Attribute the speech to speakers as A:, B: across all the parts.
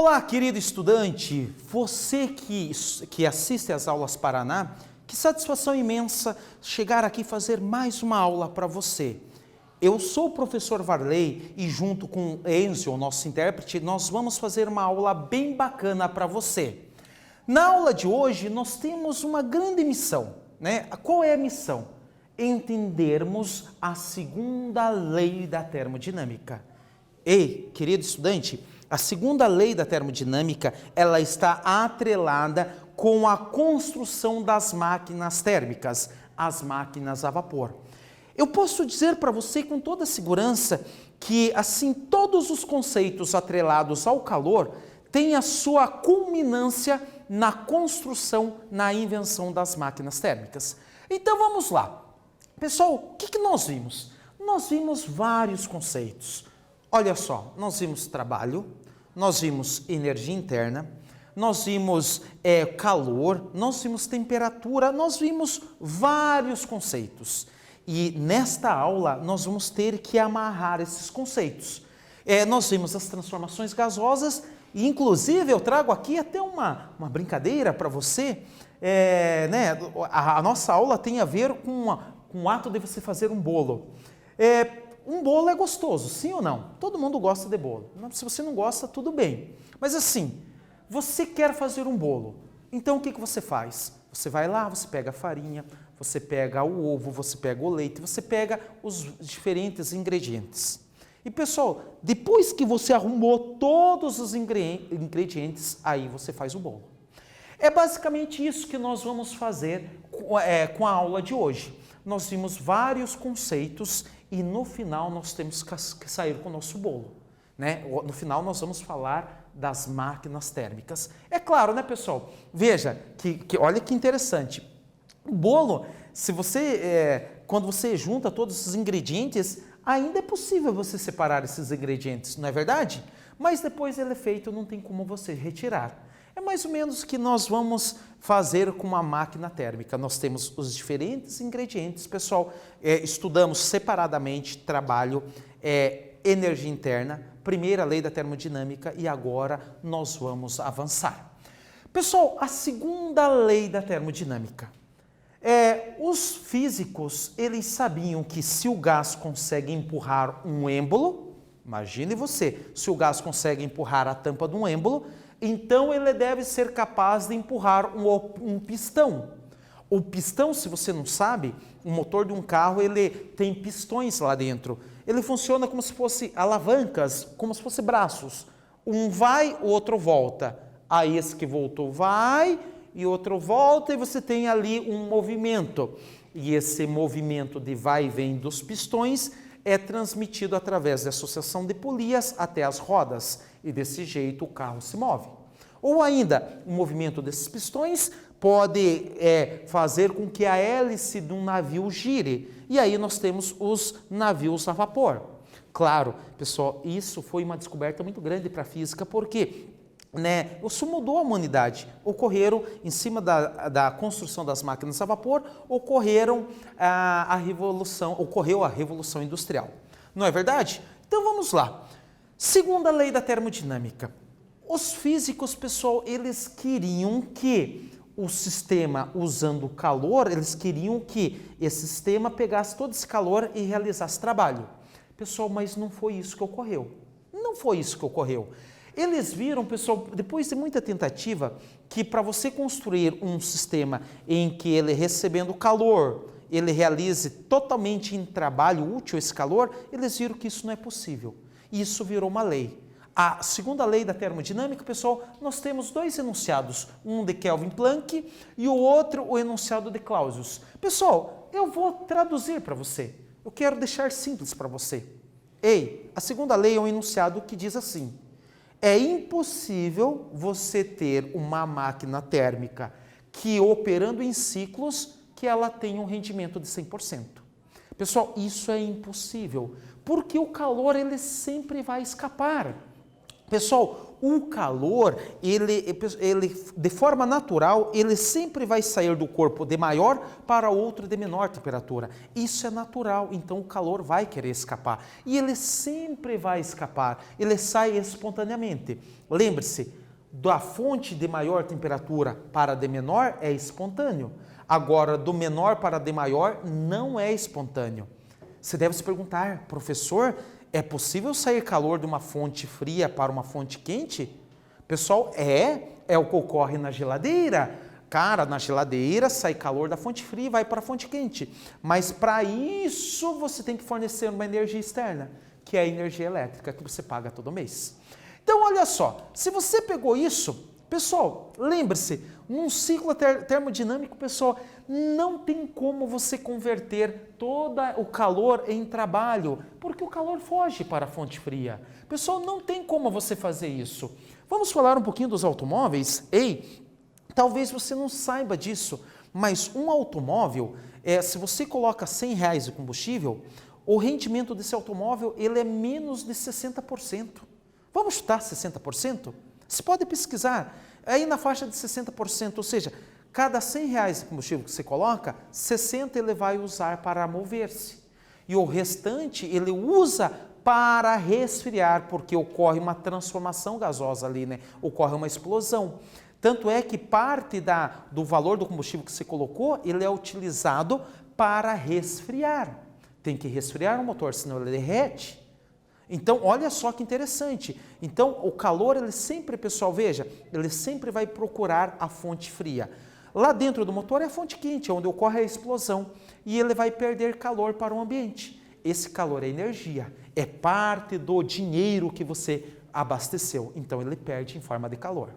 A: Olá, querido estudante, você que assiste às aulas Paraná, que satisfação imensa chegar aqui e fazer mais uma aula para você. Eu sou o professor Varley e junto com Enzo, o nosso intérprete, nós vamos fazer uma aula bem bacana para você. Na aula de hoje nós temos uma grande missão, né? Qual é a missão? Entendermos a segunda lei da termodinâmica. Ei, querido estudante, a segunda lei da termodinâmica, ela está atrelada com a construção das máquinas térmicas, as máquinas a vapor. Eu posso dizer para você com toda segurança que, assim, todos os conceitos atrelados ao calor têm a sua culminância na construção, na invenção das máquinas térmicas. Então vamos lá. Pessoal, o que nós vimos? Nós vimos vários conceitos. Olha só, nós vimos trabalho, nós vimos energia interna, nós vimos calor, nós vimos temperatura, nós vimos vários conceitos. E nesta aula nós vamos ter que amarrar esses conceitos. Nós vimos as transformações gasosas e inclusive eu trago aqui até uma brincadeira para você. A nossa aula tem a ver com o ato de você fazer um bolo. Um bolo é gostoso, sim ou não? Todo mundo gosta de bolo. Se você não gosta, tudo bem. Mas assim, você quer fazer um bolo. Então o que você faz? Você vai lá, você pega a farinha, você pega o ovo, você pega o leite, você pega os diferentes ingredientes. E pessoal, depois que você arrumou todos os ingredientes, aí você faz o bolo. É basicamente isso que nós vamos fazer com a aula de hoje. Nós vimos vários conceitos e no final nós temos que sair com o nosso bolo, né? No final nós vamos falar das máquinas térmicas. É claro, né, pessoal? Veja, olha que interessante. O bolo, quando você junta todos os ingredientes, ainda é possível você separar esses ingredientes, não é verdade? Mas depois ele é feito, não tem como você retirar. É mais ou menos o que nós vamos fazer com uma máquina térmica. Nós temos os diferentes ingredientes, pessoal, estudamos separadamente trabalho, energia interna, primeira lei da termodinâmica e agora nós vamos avançar. Pessoal, a segunda lei da termodinâmica. Os físicos, eles sabiam que se o gás consegue empurrar um êmbolo, imagine você, se o gás consegue empurrar a tampa de um êmbolo, então ele deve ser capaz de empurrar um pistão. O pistão, se você não sabe, o motor de um carro, ele tem pistões lá dentro. Ele funciona como se fosse alavancas, como se fosse braços. Um vai, o outro volta. Aí esse que voltou vai e outro volta e você tem ali um movimento. E esse movimento de vai e vem dos pistões é transmitido através da associação de polias até as rodas e desse jeito o carro se move. Ou ainda, o movimento desses pistões pode fazer com que a hélice de um navio gire e aí nós temos os navios a vapor. Claro, pessoal, isso foi uma descoberta muito grande para a física porque isso mudou a humanidade. Ocorreram, em cima da construção das máquinas a vapor, ocorreu a Revolução Industrial. Não é verdade? Então vamos lá. Segunda lei da termodinâmica. Os físicos, pessoal, eles queriam que o sistema usando calor, eles queriam que esse sistema pegasse todo esse calor e realizasse trabalho. Pessoal, mas não foi isso que ocorreu. Não foi isso que ocorreu. Eles viram, pessoal, depois de muita tentativa, que para você construir um sistema em que ele recebendo calor, ele realize totalmente em trabalho útil esse calor, eles viram que isso não é possível. E isso virou uma lei. A segunda lei da termodinâmica, pessoal, nós temos dois enunciados, um de Kelvin Planck e o outro o enunciado de Clausius. Pessoal, eu vou traduzir para você. Eu quero deixar simples para você. A segunda lei é um enunciado que diz assim: é impossível você ter uma máquina térmica que, operando em ciclos, que ela tenha um rendimento de 100%. Pessoal, isso é impossível, porque o calor ele sempre vai escapar. Pessoal, O calor, ele, de forma natural, ele sempre vai sair do corpo de maior para outro de menor temperatura. Isso é natural, então o calor vai querer escapar. E ele sempre vai escapar, ele sai espontaneamente. Lembre-se, da fonte de maior temperatura para de menor é espontâneo. Agora, do menor para de maior não é espontâneo. Você deve se perguntar, professor, é possível sair calor de uma fonte fria para uma fonte quente? Pessoal, é o que ocorre na geladeira. Cara, na geladeira sai calor da fonte fria e vai para a fonte quente. Mas para isso você tem que fornecer uma energia externa, que é a energia elétrica que você paga todo mês. Então, olha só, se você pegou isso, pessoal, lembre-se, num ciclo termodinâmico, pessoal, não tem como você converter todo o calor em trabalho, porque o calor foge para a fonte fria. Pessoal, não tem como você fazer isso. Vamos falar um pouquinho dos automóveis? Ei, talvez você não saiba disso, mas um automóvel, se você coloca R$100 de combustível, o rendimento desse automóvel ele é menos de 60%. Vamos chutar 60%? Você pode pesquisar, aí na faixa de 60%, ou seja, cada R$100 de combustível que você coloca, 60 ele vai usar para mover-se. E o restante ele usa para resfriar, porque ocorre uma transformação gasosa ali, né? Ocorre uma explosão. Tanto é que parte do valor do combustível que você colocou, ele é utilizado para resfriar. Tem que resfriar o motor, senão ele derrete. Então, olha só que interessante. Então, o calor, ele sempre, pessoal, veja, ele sempre vai procurar a fonte fria. Lá dentro do motor é a fonte quente, onde ocorre a explosão, e ele vai perder calor para o ambiente. Esse calor é energia, é parte do dinheiro que você abasteceu, então ele perde em forma de calor.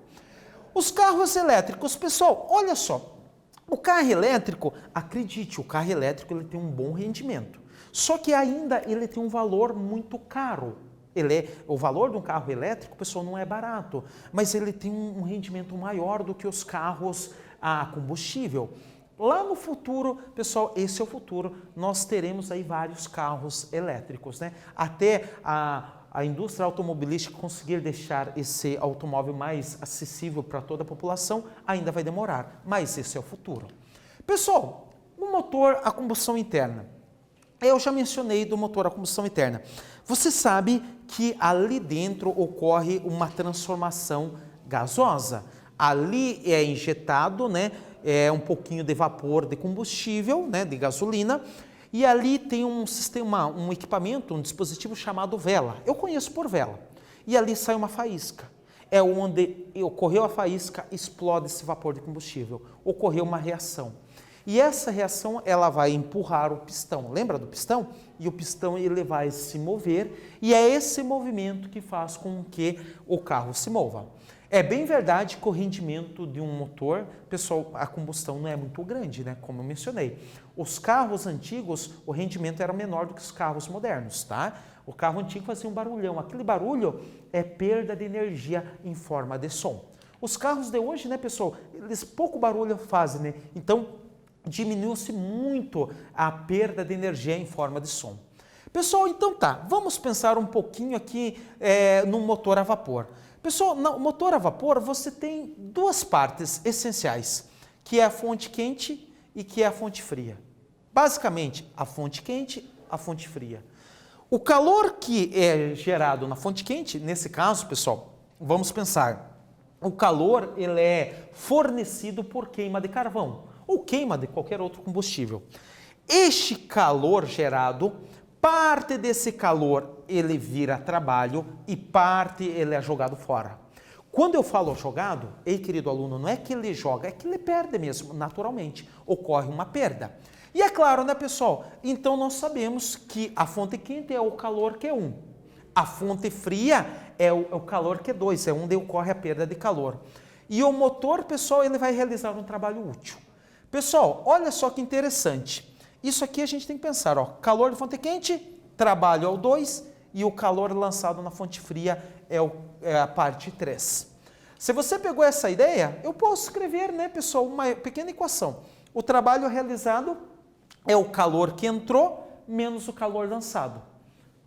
A: Os carros elétricos, pessoal, olha só, o carro elétrico, acredite, o carro elétrico ele tem um bom rendimento. Só que ainda ele tem um valor muito caro. O valor de um carro elétrico, pessoal, não é barato, mas ele tem um rendimento maior do que os carros a combustível. Lá no futuro, pessoal, esse é o futuro, nós teremos aí vários carros elétricos, né? Até a indústria automobilística conseguir deixar esse automóvel mais acessível para toda a população, ainda vai demorar, mas esse é o futuro. Pessoal, o motor a combustão interna. Eu já mencionei do motor a combustão interna. Você sabe que ali dentro ocorre uma transformação gasosa. Ali é injetado, né, um pouquinho de vapor de combustível, né, de gasolina, e ali tem um sistema, um equipamento, um dispositivo chamado vela. Eu conheço por vela. E ali sai uma faísca. É onde ocorreu a faísca, explode esse vapor de combustível. Ocorreu uma reação. E essa reação, ela vai empurrar o pistão. Lembra do pistão? E o pistão, ele vai se mover, e é esse movimento que faz com que o carro se mova. É bem verdade que o rendimento de um motor, pessoal, a combustão não é muito grande, né? Como eu mencionei. Os carros antigos, o rendimento era menor do que os carros modernos, tá? O carro antigo fazia um barulhão. Aquele barulho é perda de energia em forma de som. Os carros de hoje, né, pessoal, eles pouco barulho fazem, né? Então, diminuiu-se muito a perda de energia em forma de som. Pessoal, então tá, vamos pensar um pouquinho aqui no motor a vapor. Pessoal, no motor a vapor você tem duas partes essenciais, que é a fonte quente e que é a fonte fria. Basicamente, a fonte quente, a fonte fria. O calor que é gerado na fonte quente, nesse caso, pessoal, vamos pensar, o calor ele é fornecido por queima de carvão, ou queima de qualquer outro combustível. Este calor gerado, parte desse calor ele vira trabalho e parte ele é jogado fora. Quando eu falo jogado, ei querido aluno, não é que ele joga, é que ele perde mesmo, naturalmente, ocorre uma perda. E é claro, né, pessoal, então nós sabemos que a fonte quente é o calor Q1, a fonte fria é o calor Q2, é onde ocorre a perda de calor. E o motor, pessoal, ele vai realizar um trabalho útil. Pessoal, olha só que interessante. Isso aqui a gente tem que pensar, ó, calor de fonte quente, trabalho é o 2 e o calor lançado na fonte fria é a parte 3. Se você pegou essa ideia, eu posso escrever, né, pessoal, uma pequena equação. O trabalho realizado é o calor que entrou menos o calor lançado.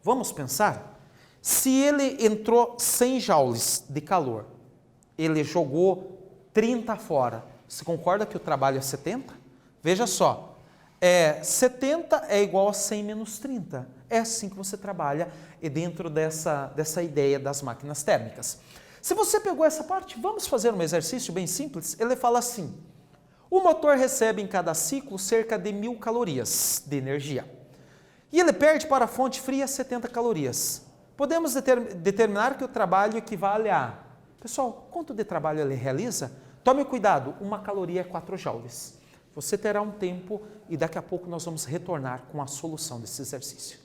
A: Vamos pensar? Se ele entrou 100 joules de calor, ele jogou 30 fora, você concorda que o trabalho é 70? Veja só, 70 é igual a 100 menos 30. É assim que você trabalha dentro dessa ideia das máquinas térmicas. Se você pegou essa parte, vamos fazer um exercício bem simples. Ele fala assim, o motor recebe em cada ciclo cerca de 1000 calorias de energia. E ele perde para a fonte fria 70 calorias. Podemos determinar que o trabalho equivale a... Pessoal, quanto de trabalho ele realiza? Tome cuidado, 1 caloria é 4 joules. Você terá um tempo e daqui a pouco nós vamos retornar com a solução desse exercício.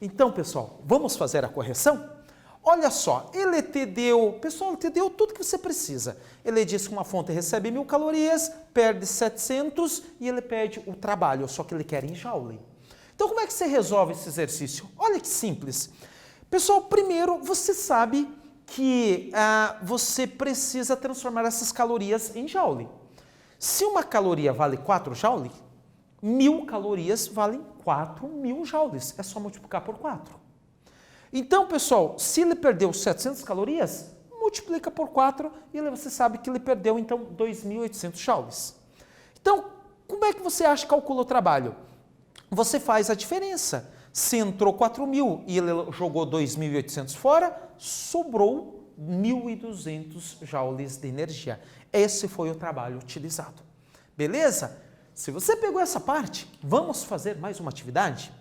A: Então, pessoal, vamos fazer a correção? Olha só, ele te deu, pessoal, ele te deu tudo que você precisa. Ele diz que uma fonte recebe 1000 calorias, perde 700 e ele perde o trabalho, só que ele quer em joule. Então, como é que você resolve esse exercício? Olha que simples. Pessoal, primeiro, você sabe que você precisa transformar essas calorias em joule. Se uma caloria vale 4 joules, 1000 calorias valem 4000 joules. É só multiplicar por 4. Então, pessoal, se ele perdeu 700 calorias, multiplica por 4 e você sabe que ele perdeu, então, 2800 joules. Então, como é que você acha que calcula o trabalho? Você faz a diferença. Se entrou 4000 e ele jogou 2800 fora, sobrou 1200 joules de energia. Esse foi o trabalho utilizado. Beleza? Se você pegou essa parte, vamos fazer mais uma atividade?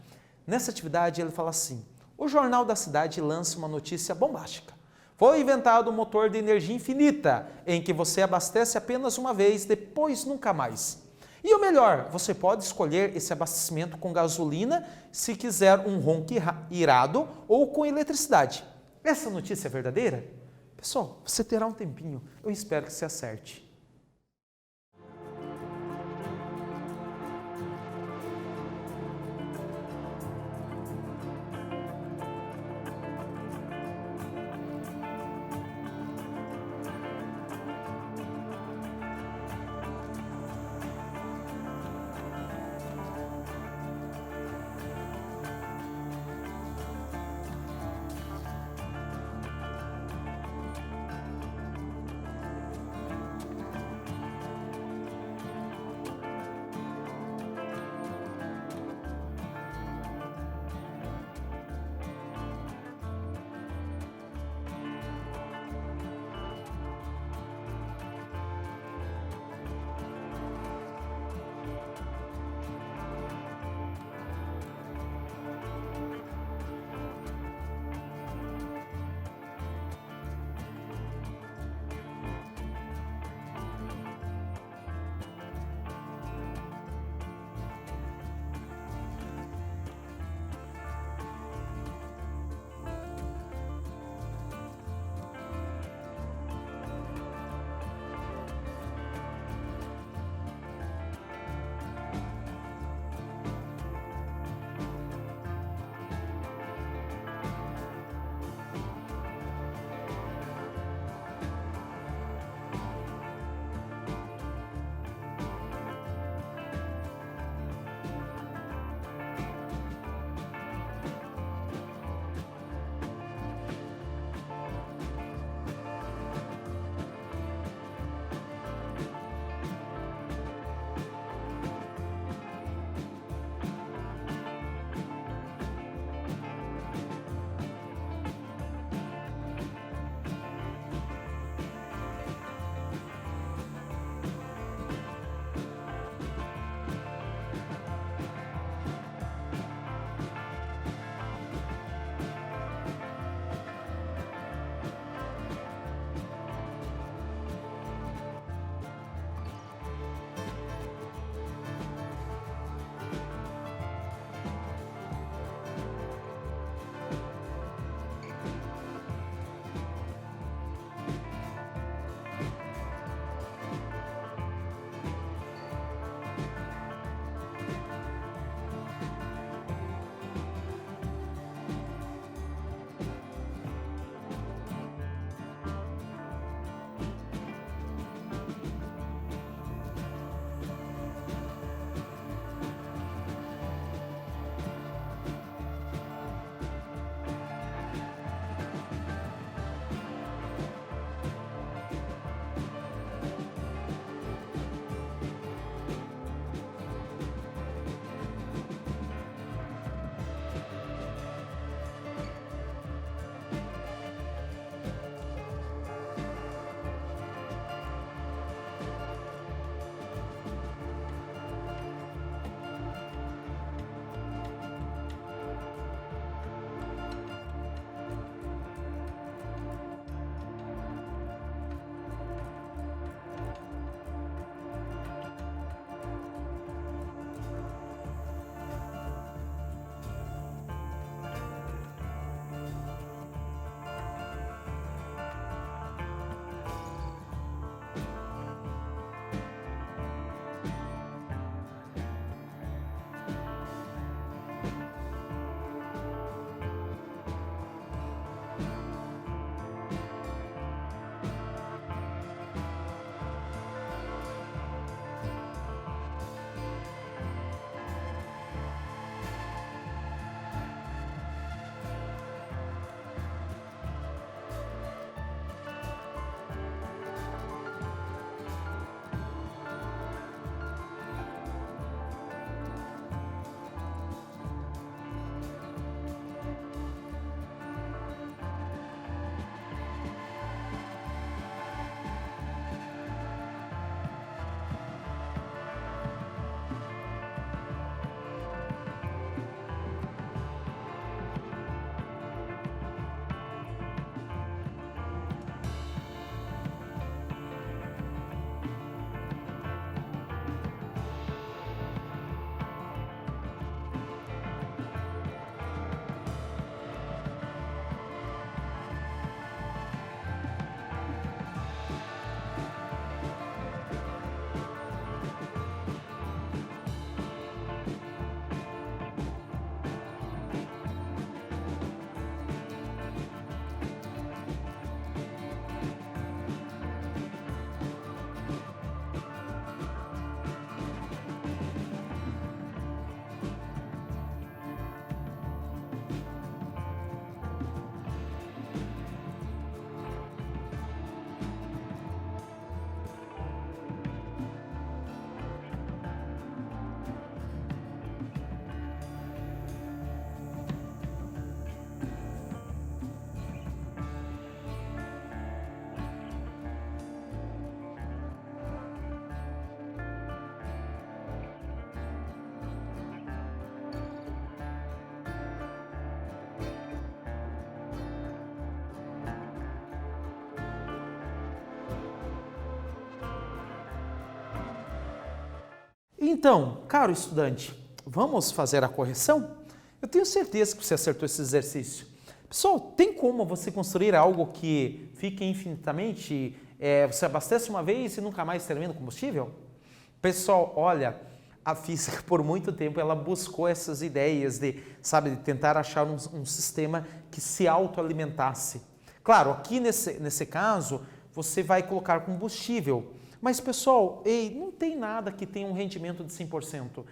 A: Nessa atividade ele fala assim: o Jornal da Cidade lança uma notícia bombástica. Foi inventado um motor de energia infinita, em que você abastece apenas uma vez, depois nunca mais. E o melhor, você pode escolher esse abastecimento com gasolina, se quiser um ronco irado, ou com eletricidade. Essa notícia é verdadeira? Pessoal, você terá um tempinho. Eu espero que você acerte. Então, caro estudante, vamos fazer a correção? Eu tenho certeza que você acertou esse exercício. Pessoal, tem como você construir algo que fique infinitamente, você abastece uma vez e nunca mais termina o combustível? Pessoal, olha, a física por muito tempo ela buscou essas ideias de, sabe, de tentar achar um sistema que se autoalimentasse. Claro, aqui nesse caso, você vai colocar combustível, mas pessoal, não tem nada que tenha um rendimento de 100%.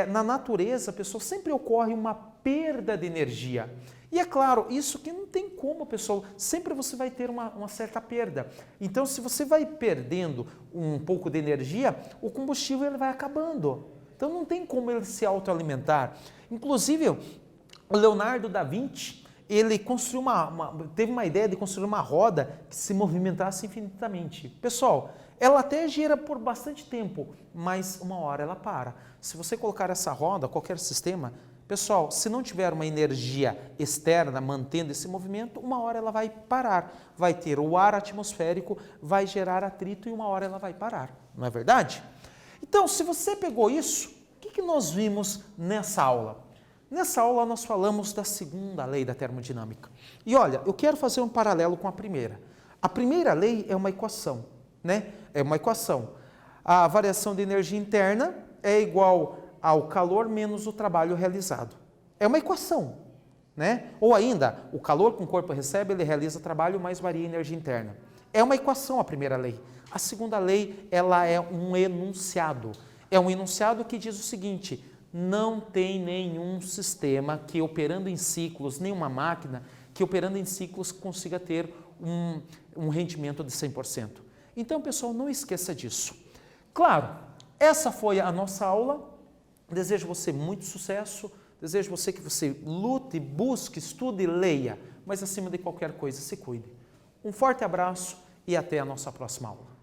A: Na natureza, pessoal, sempre ocorre uma perda de energia. E é claro, isso que não tem como, pessoal, sempre você vai ter uma certa perda. Então, se você vai perdendo um pouco de energia, o combustível ele vai acabando. Então, não tem como ele se autoalimentar. Inclusive, o Leonardo da Vinci, ele construiu teve uma ideia de construir uma roda que se movimentasse infinitamente. Pessoal, ela até gira por bastante tempo, mas uma hora ela para. Se você colocar essa roda, qualquer sistema, pessoal, se não tiver uma energia externa mantendo esse movimento, uma hora ela vai parar. Vai ter o ar atmosférico, vai gerar atrito e uma hora ela vai parar. Não é verdade? Então, se você pegou isso, o que nós vimos nessa aula? Nessa aula nós falamos da segunda lei da termodinâmica. E olha, eu quero fazer um paralelo com a primeira. A primeira lei é uma equação, né? É uma equação. A variação de energia interna é igual ao calor menos o trabalho realizado. É uma equação, né? Ou ainda, o calor que o corpo recebe, ele realiza trabalho, mais varia a energia interna. É uma equação a primeira lei. A segunda lei, ela é um enunciado. É um enunciado que diz o seguinte: não tem nenhum sistema que operando em ciclos, nenhuma máquina que operando em ciclos consiga ter um rendimento de 100%. Então, pessoal, não esqueça disso. Claro, essa foi a nossa aula. Desejo você muito sucesso, desejo você que você lute, busque, estude, leia, mas acima de qualquer coisa, se cuide. Um forte abraço e até a nossa próxima aula.